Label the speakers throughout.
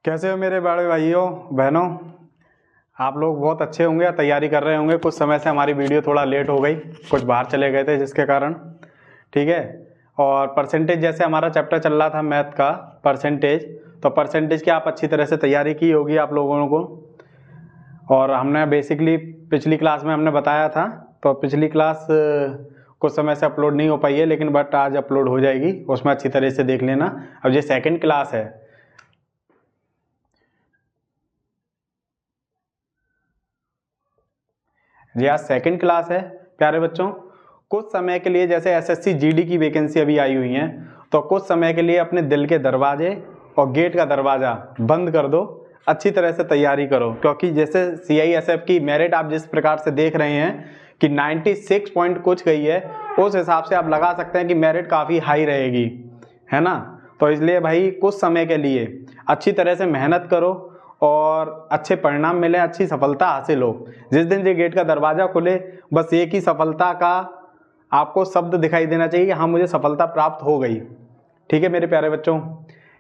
Speaker 1: कैसे हो मेरे बड़े भाइयों बहनों। आप लोग बहुत अच्छे होंगे, तैयारी कर रहे होंगे। कुछ समय से हमारी वीडियो थोड़ा लेट हो गई, कुछ बाहर चले गए थे जिसके कारण। ठीक है। और परसेंटेज जैसे हमारा चैप्टर चल रहा था मैथ का परसेंटेज, तो परसेंटेज की आप अच्छी तरह से तैयारी की होगी आप लोगों को। और हमने बेसिकली पिछली क्लास में हमने बताया था, तो पिछली क्लास कुछ समय से अपलोड नहीं हो पाई है, लेकिन बट आज अपलोड हो जाएगी, उसमें अच्छी तरह से देख लेना। अब ये सेकंड क्लास है। जी आज सेकंड क्लास है प्यारे बच्चों। कुछ समय के लिए जैसे एसएससी जीडी की वैकेंसी अभी आई हुई है, तो कुछ समय के लिए अपने दिल के दरवाजे और गेट का दरवाज़ा बंद कर दो, अच्छी तरह से तैयारी करो। क्योंकि जैसे सीआईएसएफ की मेरिट आप जिस प्रकार से देख रहे हैं कि 96 पॉइंट कुछ गई है, उस हिसाब से आप लगा सकते हैं कि मेरिट काफ़ी हाई रहेगी, है ना। तो इसलिए भाई कुछ समय के लिए अच्छी तरह से मेहनत करो और अच्छे परिणाम मिले, अच्छी सफलता हासिल हो। जिस दिन ये गेट का दरवाज़ा खुले, बस एक ही सफलता का आपको शब्द दिखाई देना चाहिए कि हाँ मुझे सफलता प्राप्त हो गई। ठीक है मेरे प्यारे बच्चों,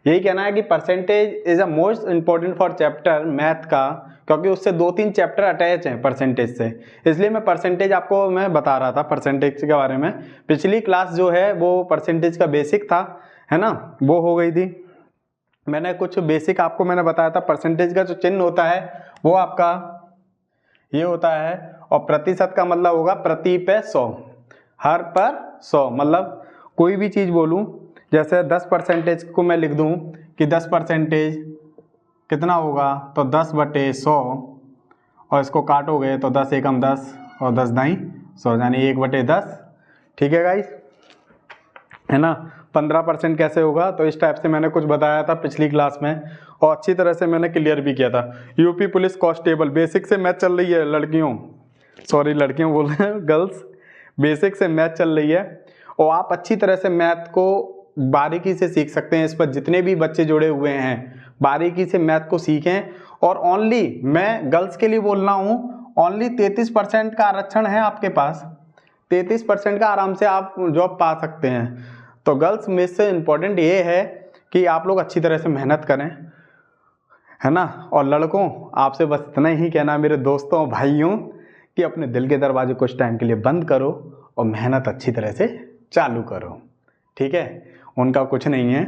Speaker 1: यही कहना है कि percentage is a most important for chapter math का, क्योंकि उससे 2-3 चैप्टर अटैच हैं परसेंटेज से। इसलिए मैं परसेंटेज आपको मैं बता रहा था परसेंटेज के बारे में। पिछली क्लास जो है वो परसेंटेज का बेसिक था, है ना, वो हो गई थी। मैंने कुछ बेसिक आपको मैंने बताया था। परसेंटेज का जो चिन्ह होता है वो आपका ये होता है, और प्रतिशत का मतलब होगा प्रति पे 100, हर पर 100। मतलब कोई भी चीज़ बोलूं, जैसे 10% को मैं लिख दूं कि 10% कितना होगा, तो 10/100, और इसको काटोगे तो 10 एकम 10 और 10 दाई 100, यानी 1/10। ठीक है गाइस, है ना। 15% कैसे होगा, तो इस टाइप से मैंने कुछ बताया था पिछली क्लास में, और अच्छी तरह से मैंने क्लियर भी किया था। यूपी पुलिस कांस्टेबल बेसिक से मैथ चल रही है लड़कियों, सॉरी लड़कियों बोल रहे हैं, गर्ल्स। बेसिक से मैथ चल रही है और आप अच्छी तरह से मैथ को बारीकी से सीख सकते हैं। इस पर जितने भी बच्चे जुड़े हुए हैं बारीकी से मैथ को सीखें। और ओनली मैं गर्ल्स के लिए बोल रहा हूँ, ओनली 33% का आरक्षण है आपके पास। 33% का आराम से आप जॉब पा सकते हैं। तो गर्ल्स में से इम्पोर्टेंट ये है कि आप लोग अच्छी तरह से मेहनत करें, है ना। और लड़कों आपसे बस इतना ही कहना मेरे दोस्तों भाइयों कि अपने दिल के दरवाजे कुछ टाइम के लिए बंद करो और मेहनत अच्छी तरह से चालू करो। ठीक है, उनका कुछ नहीं है।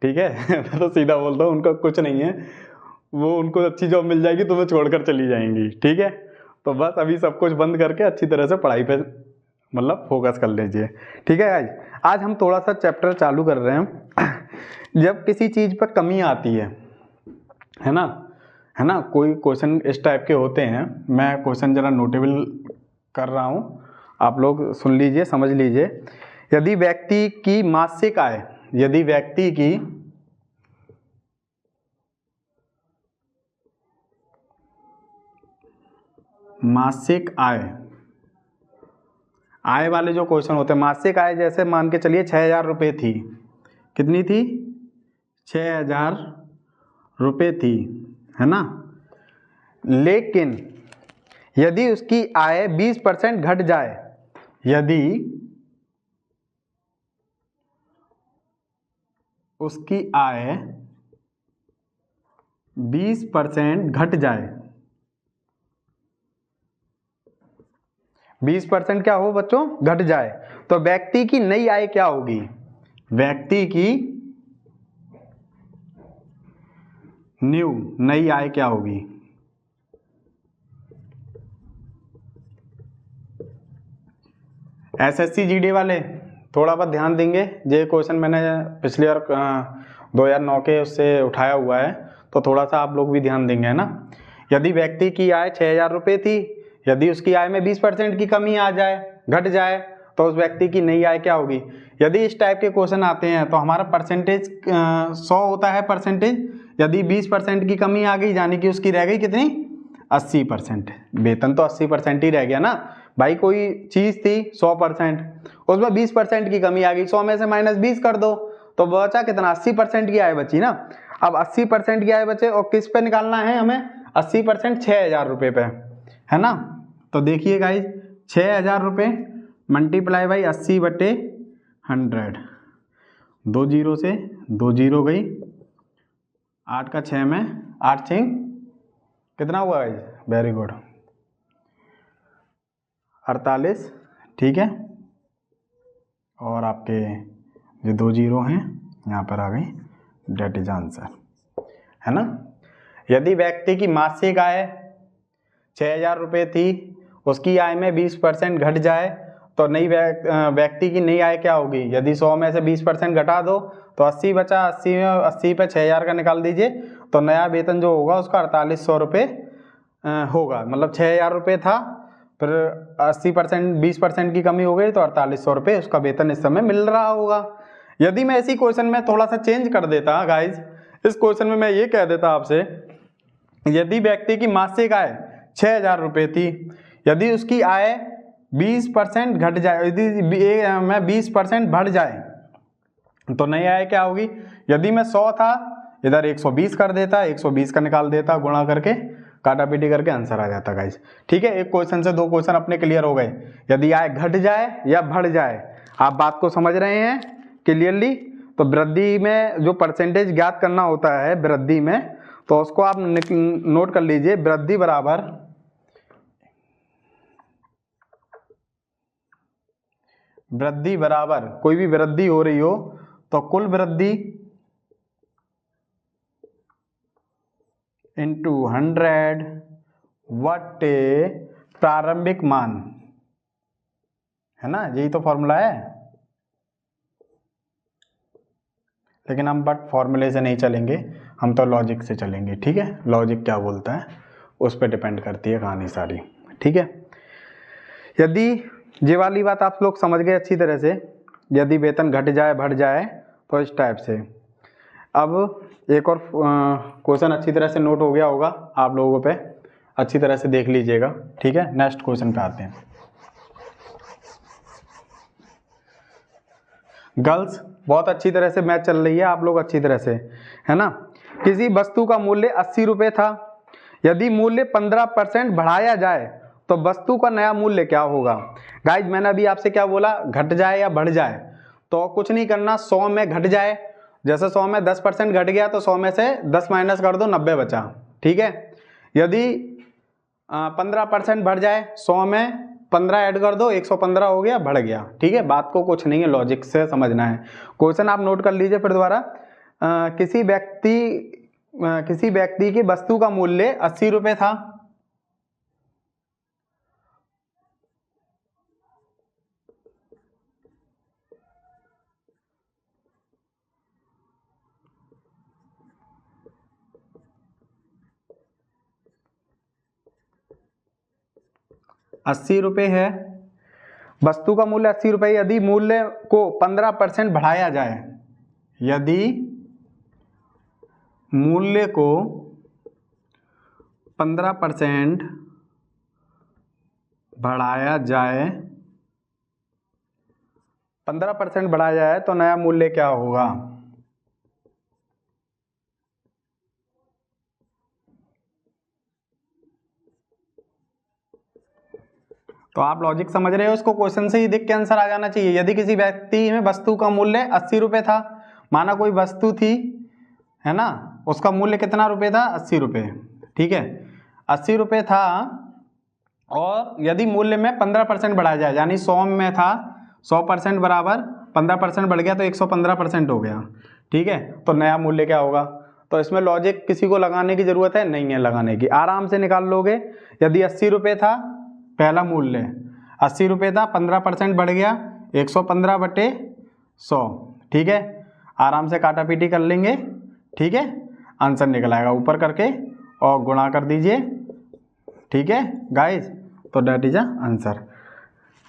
Speaker 1: ठीक है मैं तो सीधा बोलता हूँ, उनका कुछ नहीं है। वो उनको अच्छी जॉब मिल जाएगी, तुम्हें छोड़कर चली जाएंगी। ठीक है, तो बस अभी सब कुछ बंद करके अच्छी तरह से पढ़ाई पे मतलब फोकस कर लीजिए। ठीक है गाइस, आज हम थोड़ा सा चैप्टर चालू कर रहे हैं। जब किसी चीज़ पर कमी आती है ना, है ना, कोई क्वेश्चन इस टाइप के होते हैं। मैं क्वेश्चन जरा नोटेबल कर रहा हूँ, आप लोग सुन लीजिए, समझ लीजिए। यदि व्यक्ति की मासिक आय, यदि व्यक्ति की मासिक आय वाले जो क्वेश्चन होते हैं, मासिक आय जैसे मान के चलिए 6,000 रुपये थी। कितनी थी? 6,000 रुपये थी, है ना। लेकिन यदि उसकी आय 20% घट जाए, यदि उसकी आय 20% घट जाए, 20% क्या हो बच्चों? घट जाए, तो व्यक्ति की नई आय क्या होगी? व्यक्ति की नई आय क्या होगी? एसएससी जीडी वाले थोड़ा बहुत ध्यान देंगे। ये क्वेश्चन मैंने पिछले बार 2009 के उससे उठाया हुआ है, तो थोड़ा सा आप लोग भी ध्यान देंगे, है ना। यदि व्यक्ति की आय 6,000 रुपये थी, यदि उसकी आय में 20% की कमी आ जाए, घट जाए, तो उस व्यक्ति की नई आय क्या होगी? यदि इस टाइप के क्वेश्चन आते हैं तो हमारा परसेंटेज 100 होता है परसेंटेज। यदि 20% की कमी आ गई, यानी कि उसकी रह गई कितनी? 80%। वेतन तो 80% ही रह गया ना भाई। कोई चीज थी 100%, उसमें 20% की कमी आ गई, 100 में से -20 कर दो तो बचा कितना? 80% की आय बची ना। अब 80% की आय बचे और किस पे निकालना है हमें? 80% 6,000 रुपये पे, है ना। तो देखिए गाइस, 6,000 रुपये मल्टीप्लाई बाई 80/100, 2 जीरो से 2 जीरो गई, 8 का 6 में 8 6 कितना हुआ है? वेरी गुड, 48, ठीक है। और आपके जो 2 जीरो हैं यहाँ पर आ गई, डेट इज आंसर, है ना। यदि व्यक्ति की मासिक आय 6,000 रुपये थी, उसकी आय में 20% घट जाए तो नई व्यक्ति की नई आय क्या होगी? यदि 100 में से 20% घटा दो तो 80 बचा, 80 में 80 पे 6,000 का निकाल दीजिए, तो नया वेतन जो होगा उसका 4800 रुपये होगा। मतलब 6,000 रुपये था, फिर 80% 20% की कमी हो गई तो 4800 रुपये उसका वेतन इस समय मिल रहा होगा। यदि मैं इसी क्वेश्चन में थोड़ा सा चेंज कर देता गाइज, इस क्वेश्चन में मैं ये कह देता आपसे, यदि व्यक्ति की मासिक आय 6,000 रुपये थी, यदि उसकी आय 20% घट जाए, यदि मैं 20% बढ़ जाए तो नई आय क्या होगी? यदि मैं 100 था, इधर 120 कर देता, 120 का निकाल देता, गुणा करके काटा पीटी करके आंसर आ जाता गाइस। ठीक है, एक क्वेश्चन से 2 क्वेश्चन अपने क्लियर हो गए। यदि आय घट जाए या बढ़ जाए, आप बात को समझ रहे हैं क्लियरली? तो वृद्धि में जो परसेंटेज ज्ञात करना होता है वृद्धि में, तो उसको आप नोट कर लीजिए। वृद्धि बराबर कोई भी वृद्धि हो रही हो तो कुल वृद्धि इंटू 100 बटे प्रारंभिक मान, है ना, यही तो फॉर्मूला है। लेकिन हम बट फॉर्मूले से नहीं चलेंगे, हम तो लॉजिक से चलेंगे। ठीक है, लॉजिक क्या बोलता है उस पर डिपेंड करती है कहानी सारी। ठीक है, यदि ये वाली बात आप लोग समझ गए अच्छी तरह से, यदि वेतन घट जाए बढ़ जाए तो इस टाइप से। अब एक और क्वेश्चन अच्छी तरह से नोट हो गया होगा आप लोगों पे, अच्छी तरह से देख लीजिएगा। ठीक है, नेक्स्ट क्वेश्चन पे आते हैं। गर्ल्स, बहुत अच्छी तरह से मैच चल रही है, आप लोग अच्छी तरह से, है ना। किसी वस्तु का मूल्य 80 रुपये था, यदि मूल्य 15% बढ़ाया जाए तो वस्तु का नया मूल्य क्या होगा? गाइज मैंने अभी आपसे क्या बोला, घट जाए या बढ़ जाए, तो कुछ नहीं करना, 100 में घट जाए, जैसे 100 में 10% घट गया तो 100 में से 10 माइनस कर दो, 90 बचा। ठीक है, यदि 15% बढ़ जाए, 100 में 15 ऐड कर दो, 115 हो गया, बढ़ गया। ठीक है, बात को कुछ नहीं है, लॉजिक से समझना है। क्वेश्चन आप नोट कर लीजिए फिर दोबारा। किसी व्यक्ति की वस्तु का मूल्य 80 रुपये था, अस्सी रुपये है, वस्तु का मूल्य 80 रुपये। यदि मूल्य को 15% बढ़ाया जाए, यदि मूल्य को 15% बढ़ाया जाए, 15% बढ़ाया जाए तो नया मूल्य क्या होगा? तो आप लॉजिक समझ रहे हो, उसको क्वेश्चन से ही देख के आंसर आ जाना चाहिए। यदि किसी व्यक्ति में वस्तु का मूल्य 80 रुपये था, माना कोई वस्तु थी, है ना, उसका मूल्य कितना रुपये था? 80 रुपये। ठीक है, 80 रुपये था, और यदि मूल्य में 15% बढ़ाया जाए, यानी 100 में था, 100% बराबर 15% बढ़ गया तो 115% हो गया। ठीक है, तो नया मूल्य क्या होगा? तो इसमें लॉजिक किसी को लगाने की जरूरत है नहीं है, लगाने की आराम से निकाल लोगे। यदि 80 रुपये था पहला मूल्य, 80 रुपये था, 15% बढ़ गया, 115 बटे 100। ठीक है, आराम से काटा पीटी कर लेंगे। ठीक है, आंसर निकल आएगा, ऊपर करके और गुणा कर दीजिए। ठीक है गाइस, तो डेट इज आंसर,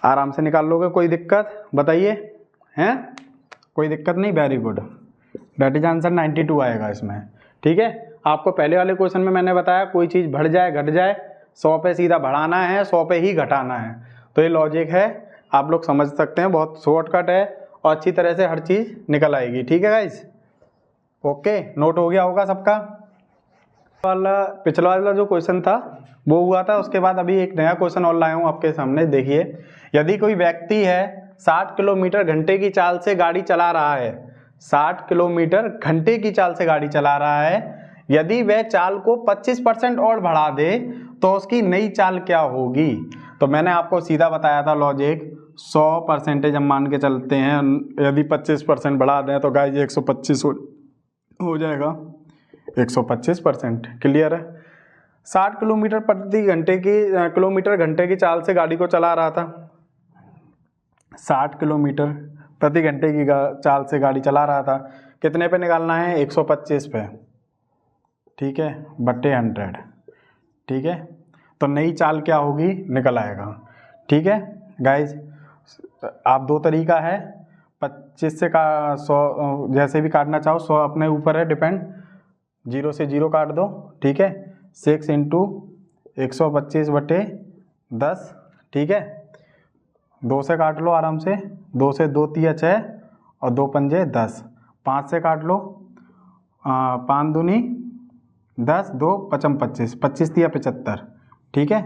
Speaker 1: आराम से निकाल लोगे। कोई दिक्कत बताइए, हैं? कोई दिक्कत नहीं, very good, that is answer 92 आएगा इसमें। ठीक है, आपको पहले वाले क्वेश्चन में मैंने बताया कोई चीज़ बढ़ जाए घट जाए, 100 पे सीधा बढ़ाना है, 100 पे ही घटाना है। तो ये लॉजिक है, आप लोग समझ सकते हैं, बहुत शॉर्टकट है और अच्छी तरह से हर चीज़ निकल आएगी। ठीक है गाइस, ओके, नोट हो गया होगा सबका। पिछला वाला जो क्वेश्चन था वो हुआ था, उसके बाद अभी एक नया क्वेश्चन और लाया हूँ आपके सामने। देखिए, यदि कोई व्यक्ति है 60 किलोमीटर घंटे की चाल से गाड़ी चला रहा है, 60 किलोमीटर घंटे की चाल से गाड़ी चला रहा है, यदि वह चाल को 25% और बढ़ा दे तो उसकी नई चाल क्या होगी। तो मैंने आपको सीधा बताया था लॉजिक, 100% हम मान के चलते हैं, यदि 25% बढ़ा दें तो गाइस 125 हो जाएगा। 125% क्लियर है। 60 किलोमीटर घंटे की चाल से गाड़ी को चला रहा था। 60 किलोमीटर प्रति घंटे की चाल से गाड़ी चला रहा था। कितने पे निकालना है? 125 पे, ठीक है, बट्टे 100, ठीक है। तो नई चाल क्या होगी निकल आएगा, ठीक है गाइज। आप दो तरीका है, 25 से 100 जैसे भी काटना चाहो, 100 अपने ऊपर है डिपेंड, 0 से 0 काट दो, ठीक है। 6 इंटू 125/10, ठीक है। 2 से काट लो आराम से, 2 से 2 तिया 6 और 2 पंजे 10, 5 से काट लो, 5 दूनी 10, 2 पचम 25, 25 तिया 75, ठीक है।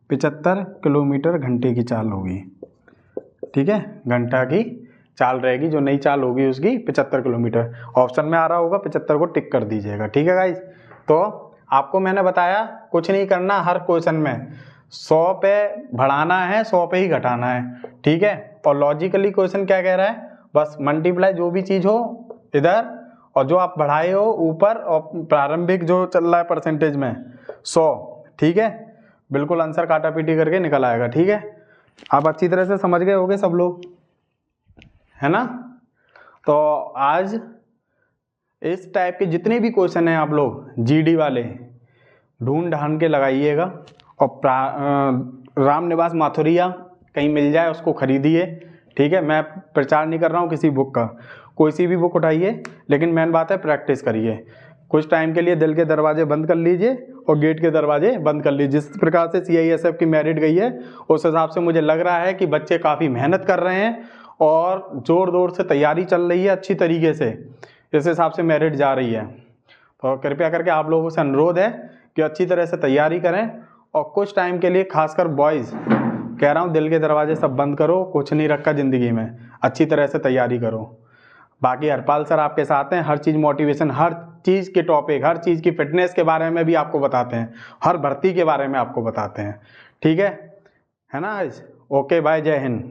Speaker 1: 75 किलोमीटर घंटे की चाल होगी, ठीक है। घंटा की चाल रहेगी, जो नई चाल होगी उसकी 75 किलोमीटर। ऑप्शन में आ रहा होगा 75 को टिक कर दीजिएगा, ठीक है गाइज। तो आपको मैंने बताया कुछ नहीं करना, हर क्वेश्चन में 100 पे बढ़ाना है, 100 पे ही घटाना है, ठीक है। और लॉजिकली क्वेश्चन क्या कह रहा है, बस मल्टीप्लाई जो भी चीज़ हो इधर, और जो आप बढ़ाए हो ऊपर, और प्रारंभिक जो चल रहा है परसेंटेज में 100, ठीक है। बिल्कुल आंसर काटा पीटी करके निकल आएगा, ठीक है। आप अच्छी तरह से समझ गए होंगे सब लोग, है ना। तो आज इस टाइप के जितने भी क्वेश्चन हैं आप लोग जीडी वाले ढूंढ ढांड के लगाइएगा। और राम निवास माथुरिया कहीं मिल जाए उसको खरीदिए, ठीक है। मैं प्रचार नहीं कर रहा हूँ किसी बुक का, कोई सी भी बुक उठाइए, लेकिन मेन बात है प्रैक्टिस करिए। कुछ टाइम के लिए दिल के दरवाजे बंद कर लीजिए और गेट के दरवाजे बंद कर लीजिए। जिस प्रकार से CISF की मेरिट गई है उस हिसाब से मुझे लग रहा है कि बच्चे काफ़ी मेहनत कर रहे हैं और ज़ोर ज़ोर से तैयारी चल रही है अच्छी तरीके से, इस हिसाब से मेरिट जा रही है। तो कृपया करके आप लोगों से अनुरोध है कि अच्छी तरह से तैयारी करें, और कुछ टाइम के लिए खासकर बॉयज़ कह रहा हूँ, दिल के दरवाजे सब बंद करो, कुछ नहीं रखा ज़िंदगी में, अच्छी तरह से तैयारी करो। बाकी हरपाल सर आपके साथ हैं, हर चीज़ मोटिवेशन, हर चीज़ के टॉपिक, हर चीज़ की फिटनेस के बारे में भी आपको बताते हैं, हर भर्ती के बारे में आपको बताते हैं, ठीक है ना। ओके बाय, जय हिंद।